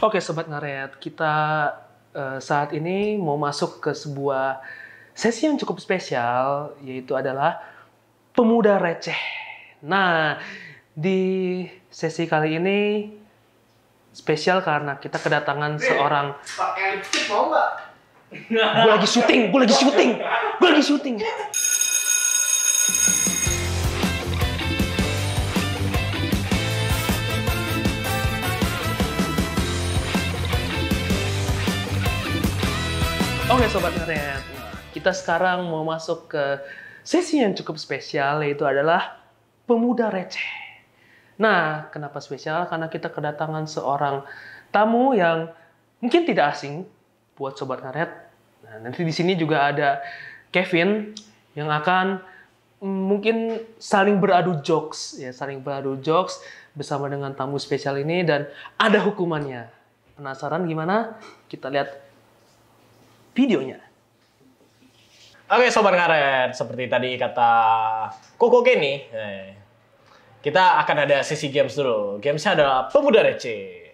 Oke Sobat Ngaret, kita saat ini mau masuk ke sebuah sesi yang cukup spesial, yaitu adalah Pemuda Receh. Nah, di sesi kali ini spesial karena kita kedatangan seorang... Pakai lipstick mau nggak? Gue lagi syuting. Oke Sobat Ngaret, kita sekarang mau masuk ke sesi yang cukup spesial, yaitu adalah Pemuda Receh. Nah, kenapa spesial? Karena kita kedatangan seorang tamu yang mungkin tidak asing buat Sobat Ngaret. Nah, nanti di sini juga ada Kevin yang akan mungkin saling beradu jokes bersama dengan tamu spesial ini, dan ada hukumannya. Penasaran gimana? Kita lihat videonya. Oke Sobat Ngaret, seperti tadi kata Koko Kenny, kita akan ada sesi games dulu. Gamesnya adalah Pemuda Receh.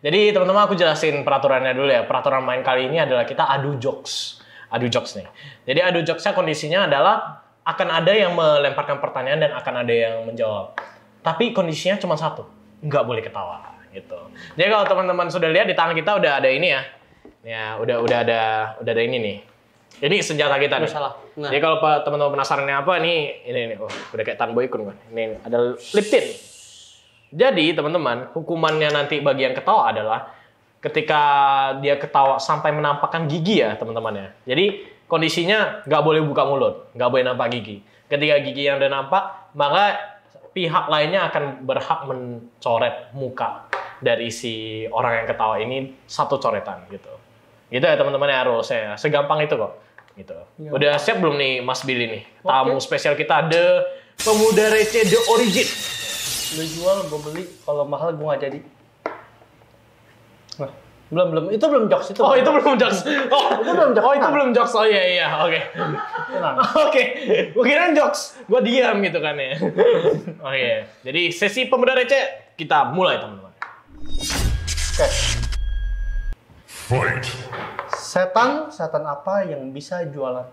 Jadi teman-teman aku jelasin peraturannya dulu ya. Peraturan main kali ini adalah kita adu jokes. Adu jokes nih. Jadi adu jokesnya kondisinya adalah akan ada yang melemparkan pertanyaan dan akan ada yang menjawab. Tapi kondisinya cuma satu, nggak boleh ketawa gitu. Jadi kalau teman-teman sudah lihat di tangan kita udah ada ini ya. Ya, udah ada ini nih. Ini senjata kita nih. Salah. Nah. Jadi kalau teman-teman penasaran apa nih, ini oh, udah kayak Tan Boy Kun kan. Ini ada lip tint. Jadi, teman-teman, hukumannya nanti bagi yang ketawa adalah ketika dia ketawa sampai menampakkan gigi ya, teman-teman ya. Jadi, kondisinya nggak boleh buka mulut, nggak boleh nampak gigi. Ketika gigi yang udah nampak, maka pihak lainnya akan berhak mencoret muka dari si orang yang ketawa ini satu coretan gitu. Gitu ya teman-teman ya, harusnya segampang itu kok gitu. Ya. Udah siap belum nih Mas Billy nih? Tamu spesial kita, The Pemuda Receh The Origin. Lu jual, gue beli. Kalau mahal gue nggak jadi. Nah, belum. Itu belum jokes itu. Oh, itu belum jokes. Oh, itu belum jokes. Oh, itu belum jokes. Oh iya. Oke. Oke. Gue kira jokes. Gue diam gitu kan ya. Oke. Jadi sesi Pemuda Receh kita mulai teman-teman. Oke. Fight. Setan apa yang bisa jualan?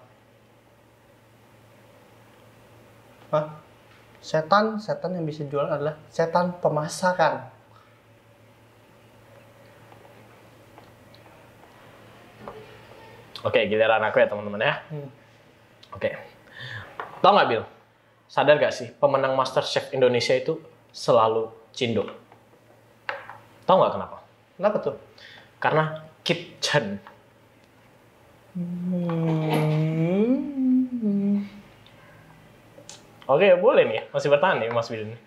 Hah? Setan yang bisa jualan adalah setan pemasakan. Oke, giliran aku ya teman-teman ya. Oke. Tahu nggak Bil? Sadar gak sih pemenang MasterChef Indonesia itu selalu Cindo? Tahu nggak kenapa? Kenapa tuh? Karena kitchen. Oke, boleh nih. Masih bertahan nih Mas Billy.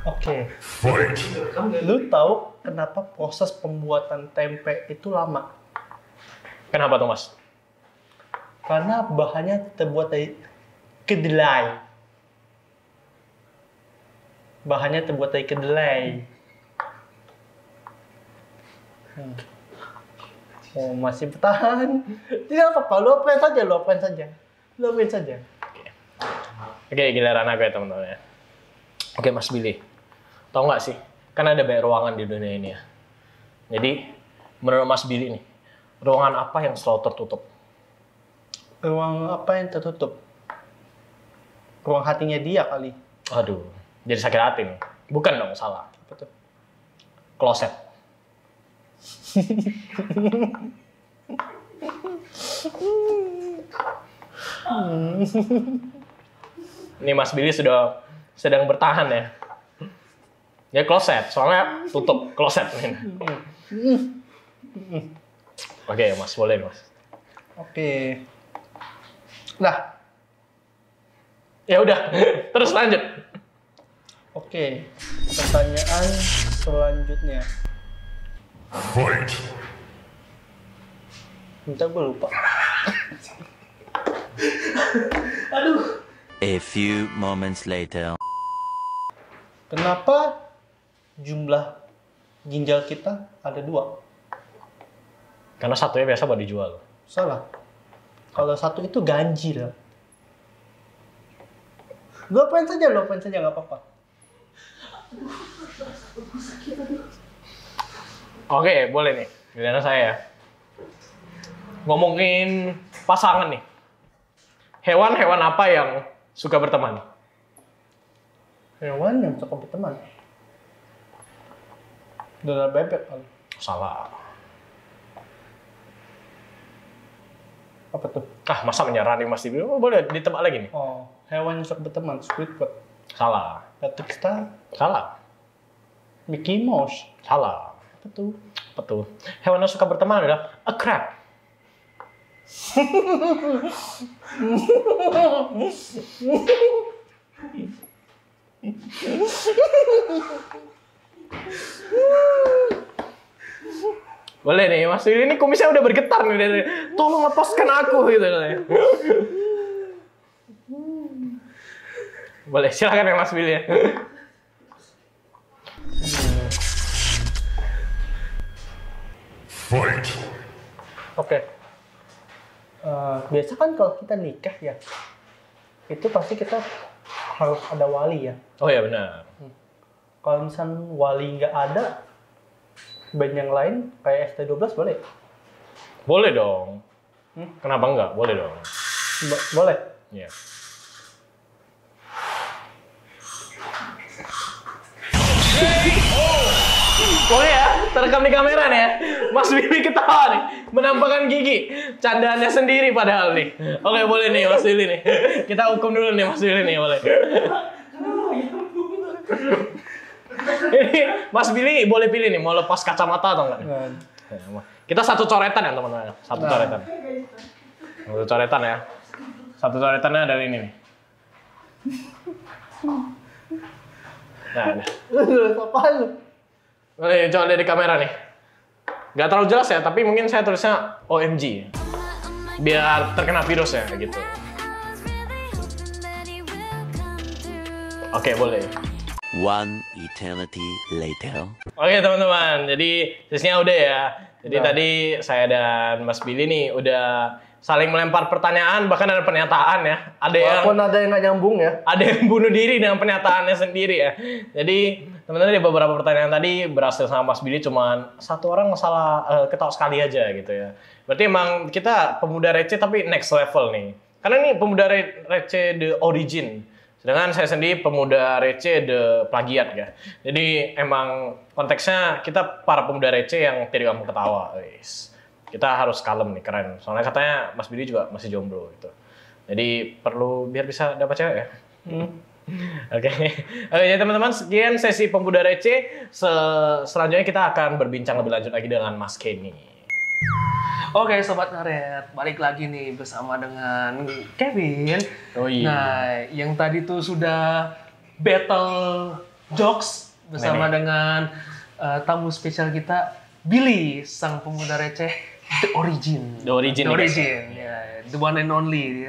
Oke. Fight. Lu tahu kenapa proses pembuatan tempe itu lama? Kenapa tuh Mas? Karena bahannya terbuat dari kedelai. Oh, masih bertahan. Tidak apa-apa, lu open saja. Oke, giliran aku ya teman-teman ya. Oke Mas Billy, tau nggak sih? Kan ada banyak ruangan di dunia ini ya. Jadi, menurut Mas Billy nih, ruangan apa yang selalu tertutup? Ruang apa yang tertutup? Ruang hatinya dia kali. Aduh, jadi sakit hati nih. Bukan dong, salah. Apa tuh? Kloset. Ini Mas Billy sudah sedang bertahan ya. Ya kloset, soalnya tutup kloset. Oke Mas, boleh Mas. Oke. Lah. Ya udah, terus lanjut. Oke. Pertanyaan selanjutnya. Fight. Bentar, gue lupa. Aduh. A few moments later. Kenapa jumlah ginjal kita ada 2? Karena satunya biasa buat dijual. Salah. Kalau satu itu ganjil. Lu apain saja nggak apa-apa. Oke, boleh nih. Giliran saya. Ngomongin pasangan nih. Hewan-hewan apa yang suka berteman? Hewan yang suka berteman. Ular bebek kan? Salah. Apa tuh? Ah, masa menyerah nih Mas Dibi? Oh, boleh ditebak lagi nih. Oh, hewan yang suka berteman. Squidward. Salah. Patrick Star. Salah. Mickey Mouse. Salah. Apa tuh? Apa tuh? Hewan yang suka berteman adalah a crab. Boleh nih, Mas Willy ini kumisnya udah bergetar nih dari tolong lepaskan aku gitu. Boleh, silakan ya Mas Willy ya. Fight! Oke. Biasa kan kalau kita nikah ya, itu pasti kita harus ada wali ya. Oh ya benar. Kalau misalnya wali nggak ada, band yang lain kayak ST12 boleh? Boleh dong. Kenapa enggak? Boleh dong. Boleh. Iya. Boleh ya, terekam di kamera nih ya. Mas Willy ketawa nih, menampakkan gigi. Candaannya sendiri padahal nih. Oke, boleh nih Mas Willy nih. Kita hukum dulu nih Mas Willy nih, boleh. Ini Mas Willy boleh pilih nih, mau lepas kacamata atau enggak? Kita satu coretan ya teman-teman. Satu coretan. Satu coretan ya. Satu coretannya dari ini nih. Nah, Apaan lu? coba dari kamera nih. Gak terlalu jelas ya, tapi mungkin saya tulisnya OMG. Biar terkena virus ya, gitu. Oke, boleh. One eternity later. Oke teman-teman, jadi sesinya udah ya. Jadi Udah. tadi saya dan Mas Billy nih udah saling melempar pertanyaan, bahkan ada pernyataan ya. Walaupun ada yang nggak nyambung ya. Ada yang bunuh diri dengan pernyataannya sendiri ya. Jadi teman-teman ada beberapa pertanyaan tadi berhasil sama Mas Billy, cuman satu orang salah ketawa sekali aja gitu ya. Berarti emang kita pemuda receh tapi next level nih. Karena ini pemuda receh the origin. Sedangkan saya sendiri pemuda receh the plagiat ya. Jadi emang konteksnya kita para pemuda receh yang tidak gampang ketawa. Guys. Kita harus kalem nih, keren. Soalnya katanya Mas Billy juga masih jomblo gitu. Jadi perlu biar bisa dapat cewek ya. Oke, ya teman-teman, sekian sesi pemuda receh. Selanjutnya kita akan berbincang lebih lanjut lagi dengan Mas Kenny. Oke Sobat Ngaret, balik lagi nih bersama dengan Kevin. Oh iya. Nah, yang tadi tuh sudah battle jokes bersama dengan tamu spesial kita, Billy, sang pemuda receh, The Origin. The Origin. The Origin, ya, the one and only.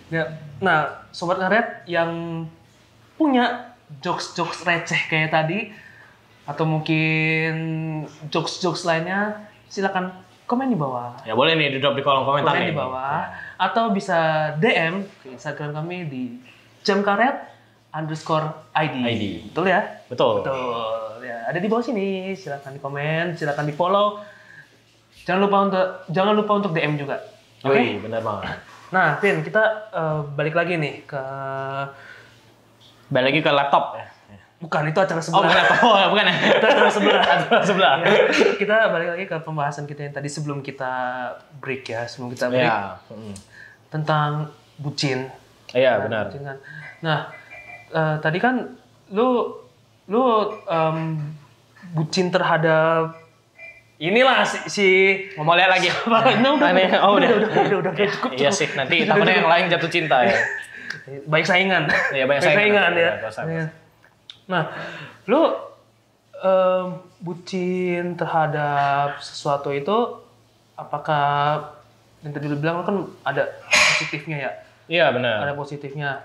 Ya. Nah, Sobat Ngaret yang punya jokes-jokes receh kayak tadi, atau mungkin jokes-jokes lainnya, silakan komen di bawah. Ya boleh nih, drop di kolom komentar Komen nih. di bawah. Atau bisa DM ke Instagram kami di jamkaret_id. Betul ya? Betul. Betul. Ya, ada di bawah sini. Silakan di komen, silakan di follow. Jangan lupa untuk DM juga. Oke? Oke, benar banget. Nah, Vin, kita balik lagi nih ke Balik lagi ke laptop ya. bukan itu acara Oh, sebelah. bukan laptop. Oh, bukan ya. Itu acara sebelah. Sebelah. Ya, kita balik lagi ke pembahasan kita yang tadi sebelum kita break ya, sebelum kita break Iya. tentang bucin. Iya, Nah, benar. bucin kan. Nah, tadi kan lu bucin terhadap inilah si Mau lihat lagi. Nah, udah, Aneh. Oh, udah. udah, cukup. Iya sih, nanti takutnya yang lain jatuh cinta ya. Baik saingan. Iya, banyak saingan. ya. Iya, bosan. Nah, lu bucin terhadap sesuatu itu apakah yang tadi lu bilang lu kan ada positifnya ya? Iya, benar. Ada positifnya.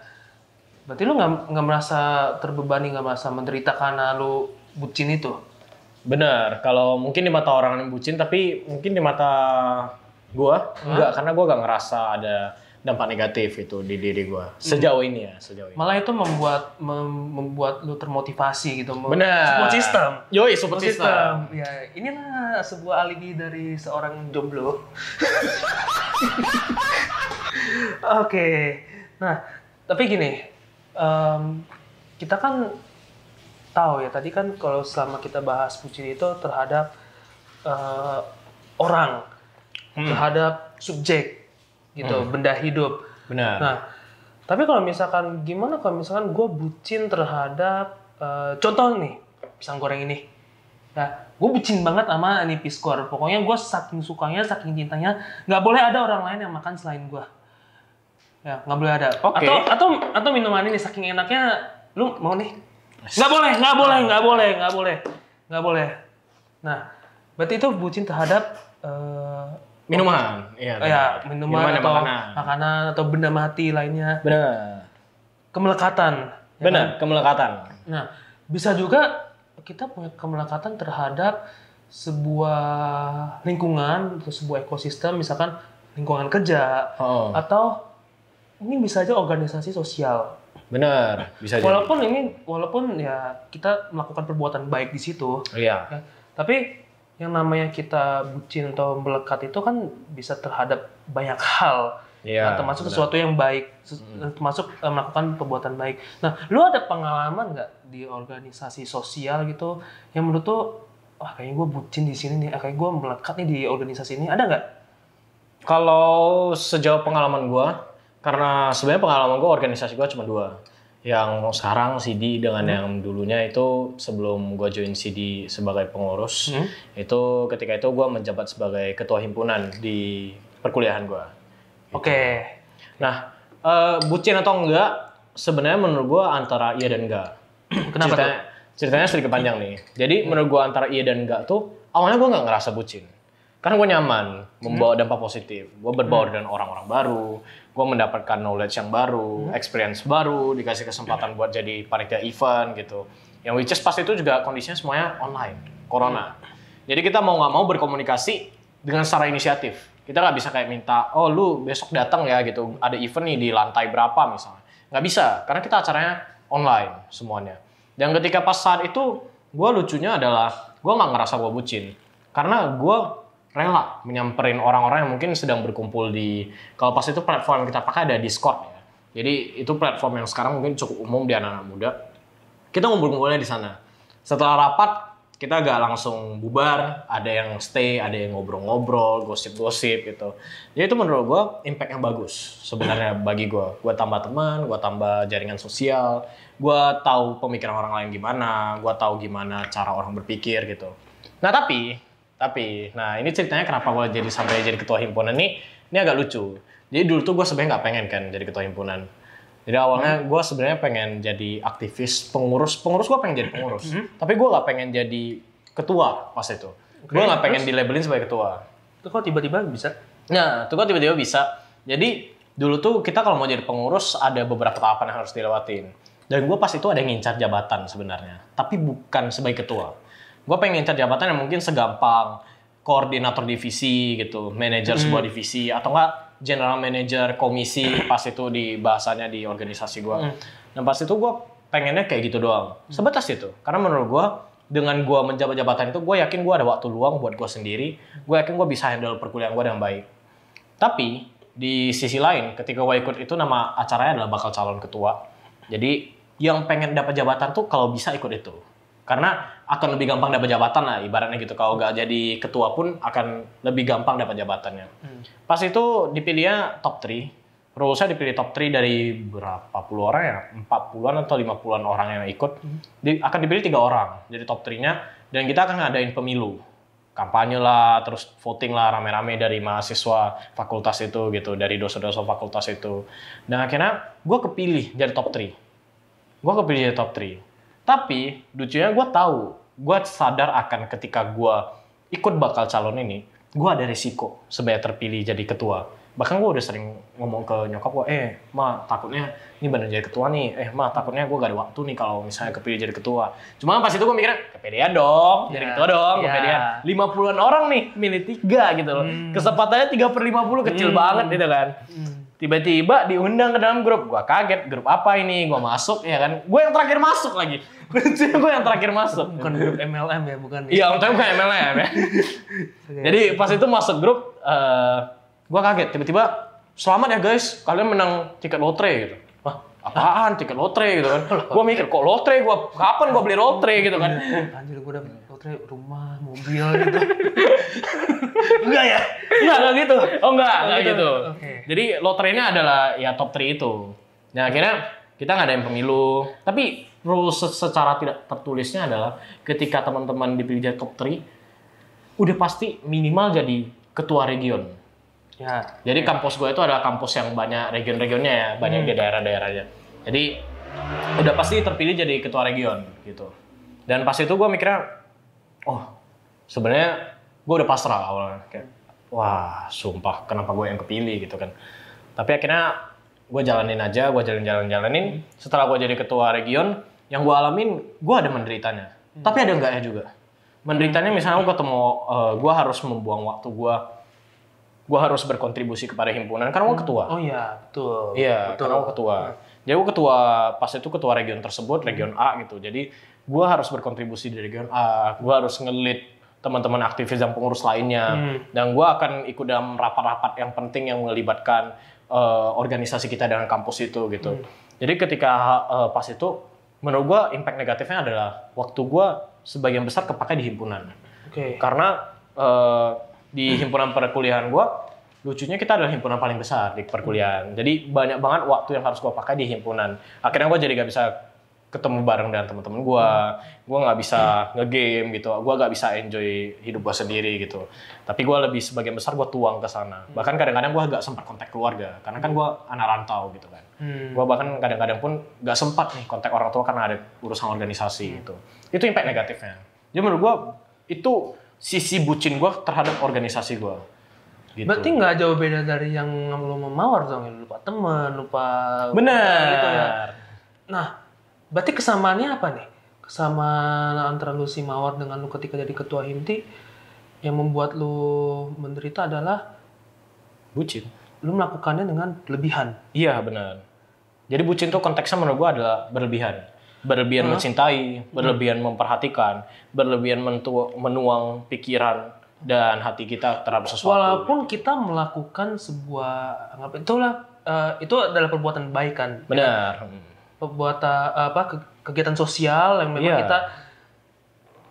Berarti lu nggak merasa terbebani, nggak merasa menderita karena lu bucin itu? Benar. Kalau mungkin di mata orang yang bucin, tapi mungkin di mata gua enggak, karena gua gak ngerasa ada dampak negatif itu di diri gue sejauh ini ya, sejauh ini. Malah itu membuat lu termotivasi gitu. Benar. Support system. Yoi, support system. Ya, inilah sebuah alibi dari seorang jomblo. Oke. Nah, tapi gini, kita kan tahu ya, tadi kan kalau selama kita bahas bucin itu terhadap orang, terhadap subjek, gitu, benda hidup. Benar. Nah, tapi kalau misalkan gimana kalau misalkan gue bucin terhadap contoh nih pisang goreng ini, ya gue bucin banget sama ini Piskor. Pokoknya gue saking sukanya, saking cintanya, nggak boleh ada orang lain yang makan selain gue. Ya nggak boleh ada. Oke. Atau minuman ini saking enaknya, lu mau nih? Nggak boleh. Nah, berarti itu bucin terhadap Minuman. Iya. Minuman atau makanan atau benda mati lainnya. Benar. Kemelekatan. Benar, kemelekatan. Nah, bisa juga kita punya kemelekatan terhadap sebuah lingkungan atau sebuah ekosistem, misalkan lingkungan kerja atau ini bisa aja organisasi sosial. Benar, bisa jadi. Walaupun ya kita melakukan perbuatan baik di situ. Iya. Ya, tapi yang namanya kita bucin atau melekat itu kan bisa terhadap banyak hal. Iya, termasuk benar. sesuatu yang baik, termasuk melakukan perbuatan baik. Nah, lu ada pengalaman nggak di organisasi sosial gitu yang menurut tuh, wah kayaknya gue bucin di sini nih, kayak gue melekat nih di organisasi ini, ada nggak? Kalau sejauh pengalaman gue, karena sebenarnya pengalaman gue organisasi gue cuma 2. Yang sekarang CD dengan yang dulunya itu sebelum gue join CD sebagai pengurus, itu ketika itu gue menjabat sebagai ketua himpunan di perkuliahan gue. Oke. Nah, bucin atau enggak, sebenarnya menurut gue antara iya dan enggak. Kenapa tuh? Ceritanya sedikit panjang nih. Jadi menurut gue antara iya dan enggak tuh, awalnya gue nggak ngerasa bucin. Karena gue nyaman, membawa dampak positif. Gue berbaur dengan orang-orang baru, gue mendapatkan knowledge yang baru, experience baru, dikasih kesempatan buat jadi panitia event gitu. Yang which is pas itu juga kondisinya semuanya online, corona. Jadi kita mau nggak mau berkomunikasi dengan secara inisiatif. Kita nggak bisa kayak minta, oh lu besok datang ya gitu, ada event nih di lantai berapa misalnya. Nggak bisa, karena kita acaranya online semuanya. Dan ketika pas saat itu, gue lucunya adalah, gue nggak ngerasa gue bucin. Karena gue rela menyamperin orang-orang yang mungkin sedang berkumpul di, kalau pas itu platform yang kita pakai ada Discord ya. Jadi itu platform yang sekarang mungkin cukup umum di anak-anak muda. Kita ngumpul-ngumpulnya di sana. Setelah rapat, kita gak langsung bubar, ada yang stay, ada yang ngobrol-ngobrol, gosip-gosip gitu. Jadi itu menurut gue impact yang bagus sebenarnya bagi gue. Gue tambah teman, gue tambah jaringan sosial, gue tahu pemikiran orang lain gimana, gue tahu gimana cara orang berpikir gitu. Nah tapi, nah ini ceritanya kenapa gue sampai jadi ketua himpunan ini agak lucu. Jadi dulu tuh gue sebenarnya nggak pengen kan jadi ketua himpunan. Jadi awalnya gue sebenarnya pengen jadi aktivis, pengurus gue pengen jadi pengurus. Tapi gue nggak pengen jadi ketua pas itu. Gue nggak pengen dilabelin sebagai ketua. Itu kok tiba-tiba bisa? Nah, itu kok tiba-tiba bisa. Jadi dulu tuh kita kalau mau jadi pengurus ada beberapa tahapan yang harus dilewatin. Dan gue pas itu ada yang ngincar jabatan sebenarnya, tapi bukan sebagai ketua. Gue pengen ngincar jabatan yang mungkin segampang koordinator divisi gitu, manajer sebuah divisi, atau enggak general manager komisi pas itu di bahasanya di organisasi gue. Dan pas itu gue pengennya kayak gitu doang, sebatas itu. Karena menurut gue dengan gue menjabat jabatan itu, gue yakin gue ada waktu luang buat gue sendiri. Gue yakin gue bisa handle perkuliahan gue dengan baik. Tapi di sisi lain, ketika gue ikut itu, nama acaranya adalah bakal calon ketua. Jadi yang pengen dapat jabatan tuh kalau bisa ikut itu. Karena akan lebih gampang dapat jabatan lah, ibaratnya gitu. Kalau nggak jadi ketua pun akan lebih gampang dapat jabatannya. Pas itu dipilihnya top 3. Rulesnya dipilih top 3 dari berapa puluh orang ya? 40-an atau 50-an orang yang ikut. Akan dipilih 3 orang jadi top 3-nya. Dan kita akan ngadain pemilu. Kampanye lah, terus voting lah rame-rame dari mahasiswa fakultas itu gitu. Dari dosen-dosen fakultas itu. Dan akhirnya gue kepilih jadi top 3. Tapi, lucunya gue tahu, gue sadar akan ketika gue ikut bakal calon ini, gue ada risiko sebagai terpilih jadi ketua. Bahkan gue udah sering ngomong ke nyokap gue, ma takutnya ini bener jadi ketua nih, ma takutnya gue gak ada waktu nih kalau misalnya kepilih jadi ketua. Cuma pas itu gue mikirnya, kepedean dong, jadi ketua dong, kepedean. 50-an orang nih, milih 3 gitu loh. Kesempatannya 3/50 kecil banget gitu kan. Tiba-tiba diundang ke dalam grup. Gua kaget, grup apa ini? Gua masuk ya kan. Gue yang terakhir masuk lagi. Gue yang terakhir masuk. Bukan grup MLM ya, bukan. Iya, untungnya bukan MLM ya. Jadi pas itu masuk grup, gue kaget. Tiba-tiba, selamat ya guys, kalian menang tiket lotre gitu. Wah, apaan tiket lotre gitu kan? Gue mikir, kok lotre? Kapan gue beli lotre gitu kan? Anjir, gue dapet lotre rumah, mobil gitu. Enggak ya? Enggak gitu. Oh enggak gitu. Oke. Jadi lotrenya adalah ya top 3 itu. Nah akhirnya kita ngadain pemilu. Tapi rules secara tidak tertulisnya adalah ketika teman-teman dipilih jadi top 3, udah pasti minimal jadi ketua region. Ya. Jadi kampus gue itu adalah kampus yang banyak region-regionnya ya, banyak di daerah-daerahnya. Jadi udah pasti terpilih jadi ketua region gitu. Dan pas itu gue mikirnya, oh sebenarnya gue udah pasrah awalnya. Kayak, wah sumpah kenapa gue yang kepilih gitu kan. Tapi akhirnya gue jalanin aja, gue jalanin. Setelah gue jadi ketua region, yang gue alamin, gue ada menderitanya. Tapi ada enggaknya juga. Menderitanya misalnya gue ketemu, gue harus membuang waktu gue harus berkontribusi kepada himpunan karena gue ketua. Oh iya, betul. Iya, betul. karena gue ketua. Jadi gue ketua, pas itu ketua region tersebut, region A gitu. Jadi gue harus berkontribusi di region A, gue harus nge-lead teman-teman aktivis dan pengurus lainnya. Dan gue akan ikut dalam rapat-rapat yang penting yang melibatkan organisasi kita dengan kampus itu gitu. Jadi ketika pas itu, menurut gue impact negatifnya adalah waktu gue sebagian besar kepake di himpunan. Oke. Karena di himpunan perkuliahan gue, lucunya kita adalah himpunan paling besar di perkuliahan. Jadi banyak banget waktu yang harus gue pakai di himpunan. Akhirnya gue jadi gak bisa ketemu bareng dengan teman-teman gue nggak bisa nge-game gitu, gue nggak bisa enjoy hidup gue sendiri gitu. Tapi gue lebih sebagian besar gue tuang ke sana. Bahkan kadang-kadang gue nggak sempat kontak keluarga, karena kan gue anak rantau gitu kan. Gue bahkan kadang-kadang pun nggak sempat nih kontak orang tua karena ada urusan organisasi gitu. Itu impact negatifnya. Jadi menurut gue itu sisi bucin gue terhadap organisasi gue. Gitu. Berarti nggak jauh beda dari yang lo mau mawar dong, lupa temen, lupa bener gitu ya. Nah, berarti kesamaannya apa nih? Kesamaan antara lu si mawar dengan lu ketika jadi ketua himti yang membuat lu menderita adalah bucin. Lu melakukannya dengan berlebihan. Iya benar. Jadi bucin tuh konteksnya menurut gue adalah berlebihan. Berlebihan mencintai, berlebihan memperhatikan, berlebihan menuang pikiran dan hati kita terhadap sesuatu. Walaupun kita melakukan sebuah itu adalah perbuatan baik kan. Benar. Perbuatan kegiatan sosial yang memang kita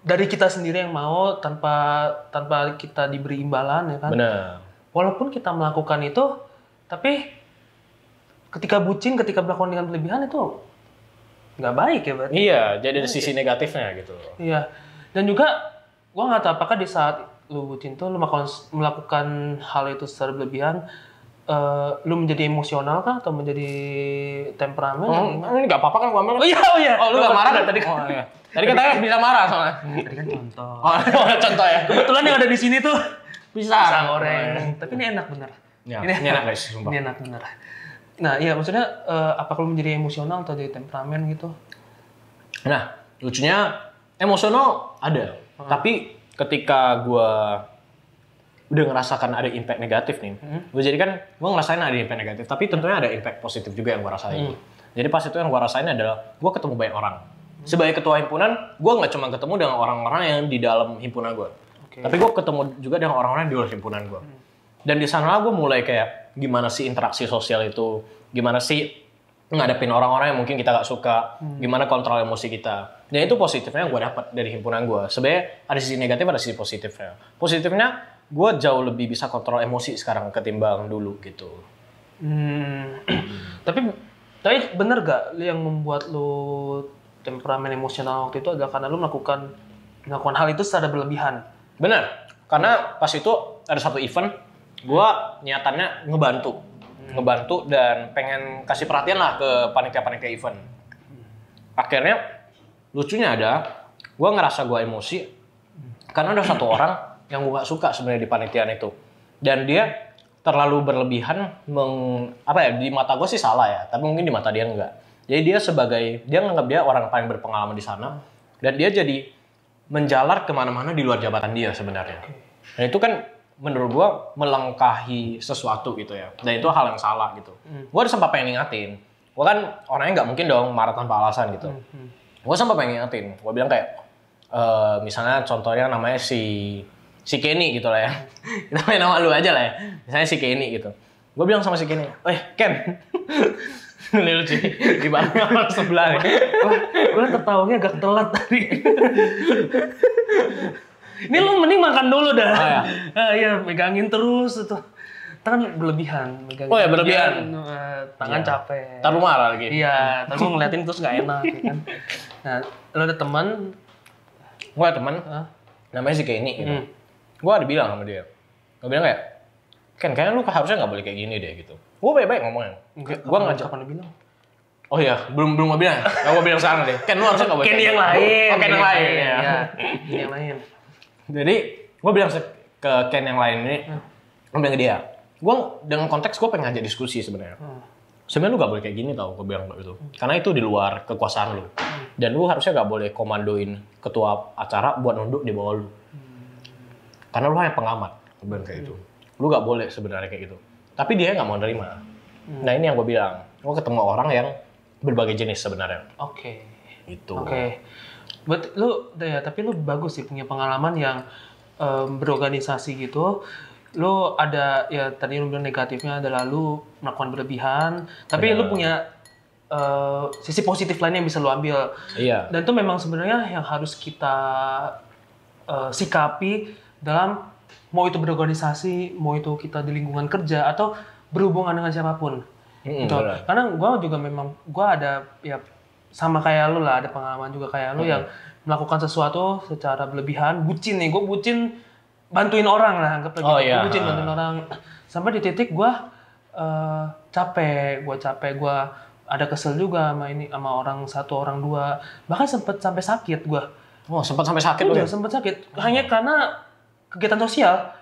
dari kita sendiri yang mau tanpa kita diberi imbalan ya kan. Benar. Walaupun kita melakukan itu, tapi ketika melakukan dengan berlebihan itu nggak baik ya berarti. Iya, jadi ada sisi negatifnya gitu. Iya. Dan juga gua nggak tahu apakah di saat lu bucin tuh lu melakukan hal itu secara berlebihan, lu menjadi emosional kah atau menjadi temperamen? Ini nggak apa-apa kan gua ambil. Oh iya. Oh, lu nggak marah kan tadi? Oh, iya. Tadi katanya bisa marah soalnya. Tadi kan contoh. Oh, contoh ya. Kebetulan yang ada di sini tuh Pisang goreng. Tapi ini enak bener. Ya, ini enak guys, sumpah. Ini enak bener. Nah, iya maksudnya apakah lu menjadi emosional atau jadi temperamen gitu? Nah, lucunya emosional ada. Tapi ketika gue udah ngerasakan ada impact negatif nih, gue jadi kan gue ngerasain ada impact negatif, tapi tentunya ada impact positif juga yang gue rasain. Jadi pas itu yang gue rasain adalah gue ketemu banyak orang. Sebagai ketua himpunan, gue nggak cuma ketemu dengan orang-orang yang di dalam himpunan gue, tapi gue ketemu juga dengan orang-orang di luar himpunan gue. Dan di sana gue mulai kayak gimana sih interaksi sosial itu, gimana sih ngadepin orang-orang yang mungkin kita gak suka, gimana kontrol emosi kita. Dan itu positifnya yang gue dapat dari himpunan gue. Sebenarnya ada sisi negatif, ada sisi positifnya. Positifnya, gue jauh lebih bisa kontrol emosi sekarang ketimbang dulu gitu. Tapi bener gak yang membuat lu temperamen emosional waktu itu adalah karena lu melakukan hal itu secara berlebihan? Bener, karena pas itu ada satu event, gue niatannya ngebantu dan pengen kasih perhatian lah ke panitia-panitia event. Akhirnya lucunya gue ngerasa gue emosi karena ada satu orang yang gue gak suka sebenarnya di panitiaan itu, dan dia terlalu berlebihan di mata gue sih salah ya, tapi mungkin di mata dia enggak. Jadi dia nganggap dia orang paling berpengalaman di sana, dan dia jadi menjalar kemana-mana di luar jabatan dia sebenarnya. Dan itu kan menurut gua melangkahi sesuatu gitu ya. Dan itu hal yang salah gitu. Gua udah sempat pengen ngingatin. Gua kan orangnya nggak mungkin dong marah tanpa alasan gitu. Gua sempat pengen ngingatin. Gua bilang kayak misalnya contohnya namanya si Kenny gitu lah ya. Kita main nama lu aja lah ya. Misalnya si Kenny gitu. Gue bilang sama si Kenny, Ken. Ini lucu di barangnya orang sebelah nih. Gue tertawanya agak telat tadi. Ini lu mending makan dulu dah. Oh, ya? Iya, megangin terus itu. Tangan berlebihan. Megangin. Oh ya berlebihan. Tangan Iya. capek. Ntar lu marah lagi. Iya, tapi gue ngeliatin terus nggak enak. Ya kan? Nah, lu ada teman. Gue ada teman, namanya si Kenny gitu. Gue ada bilang sama dia. Gue bilang kayak, Ken, kayaknya lu harusnya nggak boleh kayak gini deh gitu. Gue baik-baik ngomongnya. Gue ngajak. Kapan lu bilang? Oh iya, belum gue bilang. Gue bilang sekarang deh. Ken, lu harusnya nggak boleh. Ken kayak yang gitu. lain. Oh, Ken yang lain. Iya, Ya. yang lain. Jadi, gue bilang ke Ken yang lain ini, gue bilang ke dia, gue dengan konteks gue pengen ngajak diskusi sebenarnya. Sebenarnya lu gak boleh kayak gini tau, gue bilang kayak gitu. Karena itu di luar kekuasaan lu. Dan lu harusnya gak boleh komandoin ketua acara buat nunduk di bawah lu. Karena lu hanya pengamat, gue bilang kayak gitu. Lu gak boleh sebenarnya kayak gitu. Tapi dia gak mau nerima. Nah ini yang gue bilang, gue ketemu orang yang berbagai jenis sebenarnya. Oke. Itu. Oke. Buat lu ya, tapi lu bagus sih punya pengalaman yang berorganisasi gitu. Lu ada ya tadi lu bilang negatifnya adalah lu melakukan berlebihan, tapi lu punya sisi positif lainnya yang bisa lu ambil. Iya. Dan itu memang sebenarnya yang harus kita sikapi dalam mau itu berorganisasi, mau itu kita di lingkungan kerja atau berhubungan dengan siapapun. Gitu. Benar. Karena gue juga memang gue ada ya sama kayak lu lah, ada pengalaman juga kayak lu yang melakukan sesuatu secara berlebihan, bucin nih, gue bucin bantuin orang lah, anggap lagi. Iya. Gue bucin bantuin orang sampai di titik gue capek, gue ada kesel juga sama ini sama orang satu orang dua, bahkan sempet sampai sakit gue. Oh sempat sampai sakit lu Udah ya? sempet sakit hanya karena kegiatan sosial.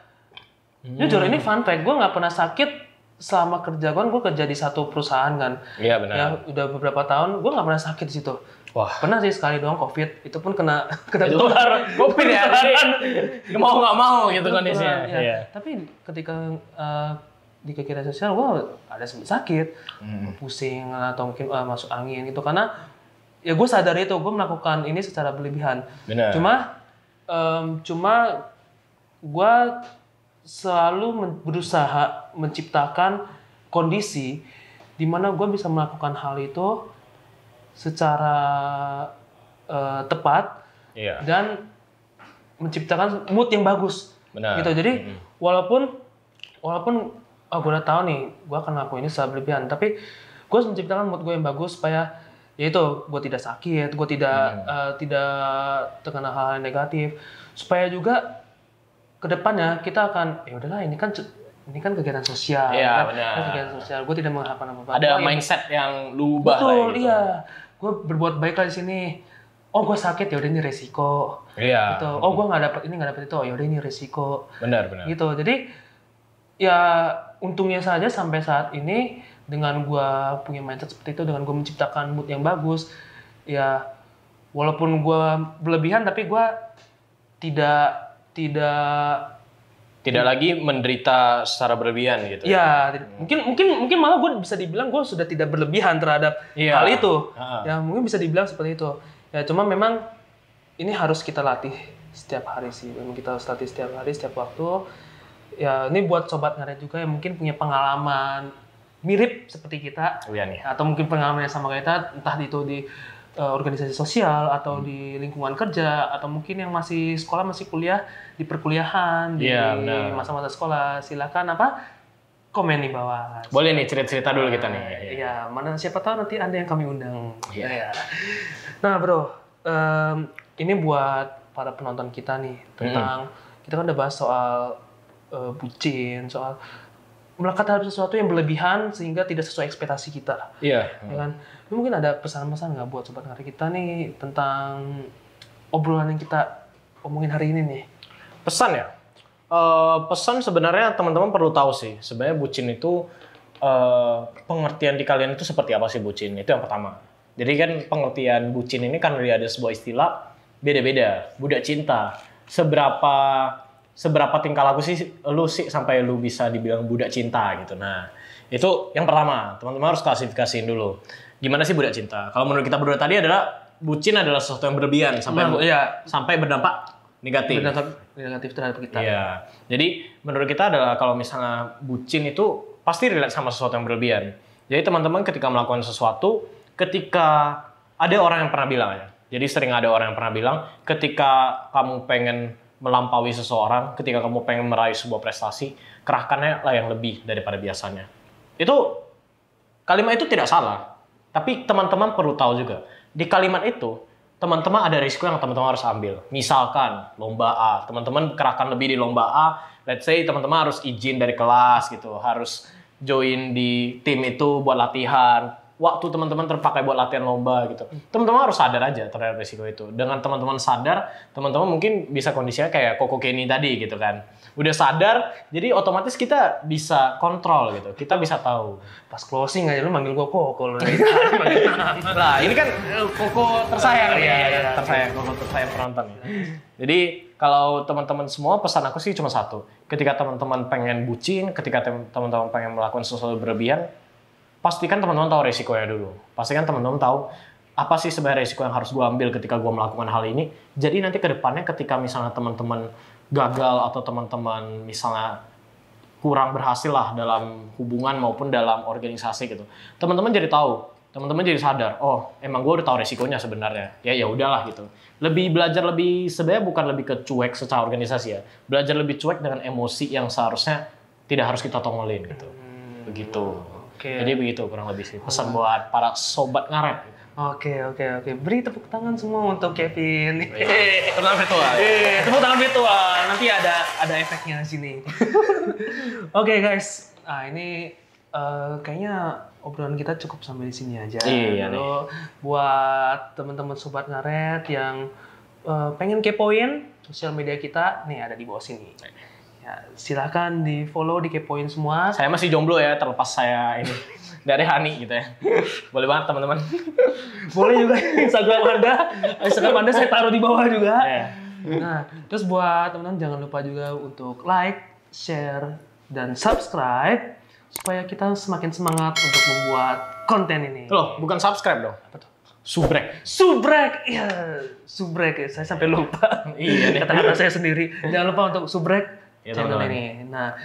Jujur ini fun fact, gue nggak pernah sakit selama kerja gue kerja di satu perusahaan kan. Iya benar. Ya udah beberapa tahun gue nggak pernah sakit di situ. Wah. Pernah sih sekali doang COVID, itu pun kena Itu tular. COVID ya, jadi mau nggak mau gitu kondisinya. Ya. Iya. Tapi ketika di kegiatan sosial gue ada sempet sakit, pusing atau mungkin masuk angin gitu karena ya gue sadar itu gue melakukan ini secara berlebihan. Benar. Cuma gue selalu berusaha menciptakan kondisi di mana gue bisa melakukan hal itu secara tepat dan menciptakan mood yang bagus. Benar. Gitu. Jadi walaupun gue udah tahu nih gue akan ngelakuin ini secara berlebihan, tapi gue harus menciptakan mood gue yang bagus supaya yaitu gue tidak sakit, gue tidak terkena hal yang negatif, supaya juga kedepannya kita akan ya udahlah ini kan kegiatan sosial, Iya, kan? benar. Kan kegiatan sosial, gue tidak mengharapkan apa-apa. Ada Oh, mindset yang lu ubah betul, lah gitu. iya. Gue berbuat baik lah di sini. Oh, gue sakit ya udah ini resiko. Iya. Gitu. Oh, gue nggak dapet itu. Oh, ya udah ini resiko. Benar. Gitu. Jadi ya untungnya saja sampai saat ini dengan gue punya mindset seperti itu, dengan gue menciptakan mood yang bagus, ya walaupun gue berlebihan tapi gue tidak lagi menderita secara berlebihan gitu. ya mungkin malah gue bisa dibilang gue sudah tidak berlebihan terhadap Iya. hal itu. Ah. Ya mungkin bisa dibilang seperti itu. Ya cuma memang ini harus kita latih setiap hari sih. Memang kita harus latih setiap hari, setiap waktu. Ya ini buat sobat ngaret juga yang mungkin punya pengalaman mirip seperti kita. Iya nih. Atau mungkin pengalaman yang sama kayak kita, entah itu di organisasi sosial atau di lingkungan kerja atau mungkin yang masih sekolah, masih kuliah di perkuliahan, di Iya, benar. masa-masa sekolah, silakan komen di bawah. Boleh nih cerita-cerita dulu kita nih. Iya, mana siapa tahu nanti ada yang kami undang. Iya. Nah, bro, ini buat para penonton kita nih tentang kita kan udah bahas soal bucin, soal melakukan hal sesuatu yang berlebihan sehingga tidak sesuai ekspektasi kita. Iya. Ya kan? Lu mungkin ada pesan-pesan nggak buat sobat ngaret kita nih tentang obrolan yang kita omongin hari ini nih? Pesan ya? Pesan sebenarnya teman-teman perlu tahu sih. Sebenarnya bucin itu pengertian di kalian itu seperti apa sih bucin? Itu yang pertama. Jadi kan pengertian bucin ini kan ada sebuah istilah beda-beda. Budak cinta. Seberapa seberapa tingkah laku sih lu sih sampai lu bisa dibilang budak cinta gitu. Nah, itu yang pertama, teman-teman harus klasifikasiin dulu. Gimana sih budak cinta? Kalau menurut kita berdua tadi adalah bucin adalah sesuatu yang berlebihan sampai berdampak negatif. Negatif terhadap kita. Iya. Jadi menurut kita adalah kalau misalnya bucin itu pasti relate sama sesuatu yang berlebihan. Jadi teman-teman ketika melakukan sesuatu, ketika ada orang yang pernah bilang ya. Jadi sering ada orang yang pernah bilang, ketika kamu pengen melampaui seseorang, ketika kamu pengen meraih sebuah prestasi, kerahkannya lah yang lebih daripada biasanya. Itu kalimat itu tidak salah, tapi teman-teman perlu tahu juga di kalimat itu teman-teman ada risiko yang teman-teman harus ambil. Misalkan lomba A, teman-teman kerahkan lebih di lomba A, let's say teman-teman harus izin dari kelas gitu, harus join di tim itu buat latihan. Waktu teman-teman terpakai buat latihan lomba gitu. Teman-teman harus sadar aja terhadap risiko itu. Dengan teman-teman sadar, teman-teman mungkin bisa kondisinya kayak Koko Kenny tadi gitu kan. Udah sadar, jadi otomatis kita bisa kontrol gitu. Kita bisa tahu. Pas closing aja lu manggil gua Koko lu. Nah, ini kan Koko tersayang nih. Iya. Tersayang, Koko tersayang penonton. Jadi, kalau teman-teman semua pesan aku sih cuma satu. Ketika teman-teman pengen bucin, ketika teman-teman pengen melakukan sesuatu berlebihan, pastikan teman-teman tahu resikonya dulu. Pastikan teman-teman tahu apa sih sebenarnya resiko yang harus gue ambil ketika gue melakukan hal ini. Jadi nanti ke depannya ketika misalnya teman-teman gagal atau teman-teman misalnya kurang berhasil lah dalam hubungan maupun dalam organisasi gitu. Teman-teman jadi tahu, teman-teman jadi sadar, oh emang gue udah tahu resikonya sebenarnya. Ya udahlah gitu. Lebih belajar lebih sebenarnya bukan lebih ke cuek secara organisasi ya. Belajar lebih cuek dengan emosi yang seharusnya tidak harus kita tongolin gitu. Begitu. Jadi begitu kurang lebih sih pesan buat para sobat ngaret. Oke. Beri tepuk tangan semua untuk Kevin. Tepuk tangan virtual. Tepuk tangan virtual. Nanti ada efeknya di sini. Oke guys. Nah, ini kayaknya obrolan kita cukup sampai di sini aja. Iya nih. Buat teman-teman sobat ngaret yang pengen kepoin sosial media kita, nih ada di bawah sini. Ya, silakan di follow, di kepoin semua. Saya masih jomblo ya, terlepas saya ini dari Hani gitu ya. Boleh banget teman-teman. Boleh juga Instagram Anda saya taruh di bawah juga. Yeah. Nah, terus buat teman-teman jangan lupa juga untuk like, share, dan subscribe supaya kita semakin semangat untuk membuat konten ini. Loh, bukan subscribe dong. Apa tuh? Subrek. Iya, subrek ya. Saya sampai lupa. Iya, kata-kata saya sendiri. Jangan lupa untuk subrek ya, channel teman-teman. ini. Nah,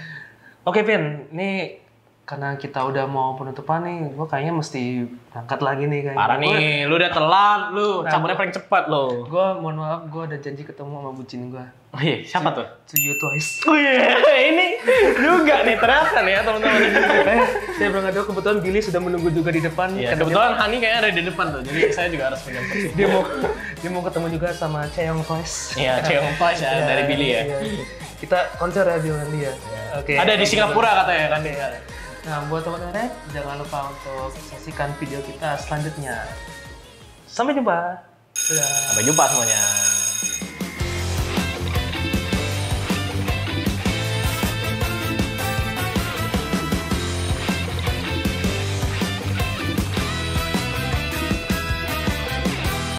oke Vin, ini karena kita udah mau penutupan nih, gue kayaknya mesti berangkat lagi nih kayaknya. Parah nih, lu udah telat, lu cabutnya paling cepat lo. Gue mohon maaf, gue ada janji ketemu sama bucin gue. Oh iya, siapa tuh? See you twice. Oh iya, ini juga nih ternyata nih ya teman-teman. Saya berangkat dulu, kebetulan Billy sudah menunggu juga di depan. Iya, Katanya kebetulan Hani kayaknya ada di depan tuh, jadi saya juga harus pegang. dia mau ketemu juga sama Cheong Twice. Iya, Cheong Twice ya, dari Billy ya. Iya. Kita konser ya dengan dia. Oke. Ada di Singapura katanya kan dia. Nah, buat teman-teman jangan lupa untuk saksikan video kita selanjutnya. Sampai jumpa. Dadah. Sampai jumpa semuanya.